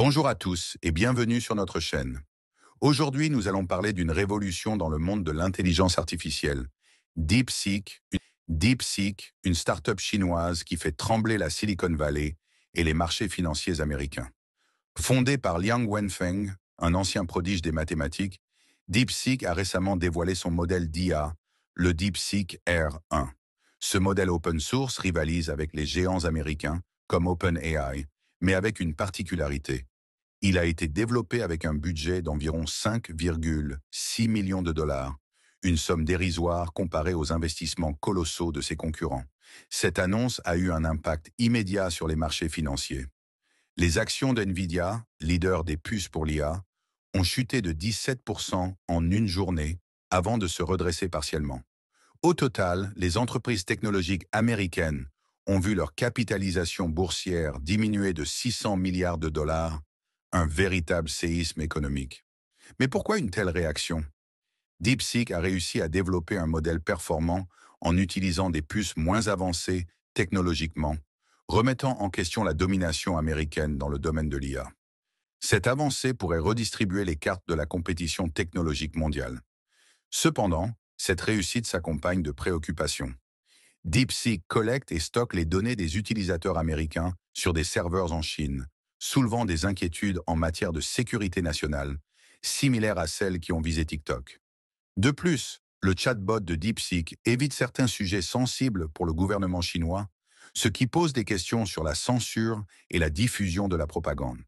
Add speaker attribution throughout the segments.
Speaker 1: Bonjour à tous et bienvenue sur notre chaîne. Aujourd'hui, nous allons parler d'une révolution dans le monde de l'intelligence artificielle. DeepSeek, une start-up chinoise qui fait trembler la Silicon Valley et les marchés financiers américains. Fondée par Liang Wenfeng, un ancien prodige des mathématiques, DeepSeek a récemment dévoilé son modèle d'IA, le DeepSeek R1. Ce modèle open source rivalise avec les géants américains comme OpenAI, mais avec une particularité. Il a été développé avec un budget d'environ 5,6 millions de dollars, une somme dérisoire comparée aux investissements colossaux de ses concurrents. Cette annonce a eu un impact immédiat sur les marchés financiers. Les actions d'NVIDIA, leader des puces pour l'IA, ont chuté de 17% en une journée avant de se redresser partiellement. Au total, les entreprises technologiques américaines ont vu leur capitalisation boursière diminuer de 600 milliards de dollars, un véritable séisme économique. Mais pourquoi une telle réaction? DeepSeek a réussi à développer un modèle performant en utilisant des puces moins avancées technologiquement, remettant en question la domination américaine dans le domaine de l'IA. Cette avancée pourrait redistribuer les cartes de la compétition technologique mondiale. Cependant, cette réussite s'accompagne de préoccupations. DeepSeek collecte et stocke les données des utilisateurs américains sur des serveurs en Chine, soulevant des inquiétudes en matière de sécurité nationale, similaires à celles qui ont visé TikTok. De plus, le chatbot de DeepSeek évite certains sujets sensibles pour le gouvernement chinois, ce qui pose des questions sur la censure et la diffusion de la propagande.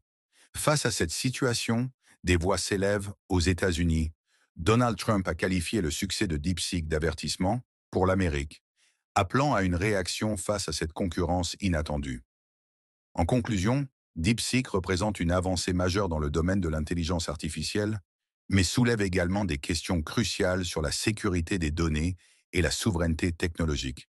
Speaker 1: Face à cette situation, des voix s'élèvent aux États-Unis. Donald Trump a qualifié le succès de DeepSeek d'avertissement pour l'Amérique, appelant à une réaction face à cette concurrence inattendue. En conclusion, DeepSeek représente une avancée majeure dans le domaine de l'intelligence artificielle, mais soulève également des questions cruciales sur la sécurité des données et la souveraineté technologique.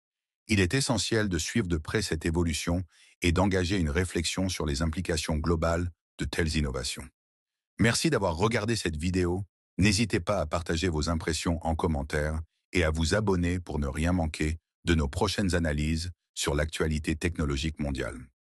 Speaker 1: Il est essentiel de suivre de près cette évolution et d'engager une réflexion sur les implications globales de telles innovations. Merci d'avoir regardé cette vidéo. N'hésitez pas à partager vos impressions en commentaire et à vous abonner pour ne rien manquer de nos prochaines analyses sur l'actualité technologique mondiale.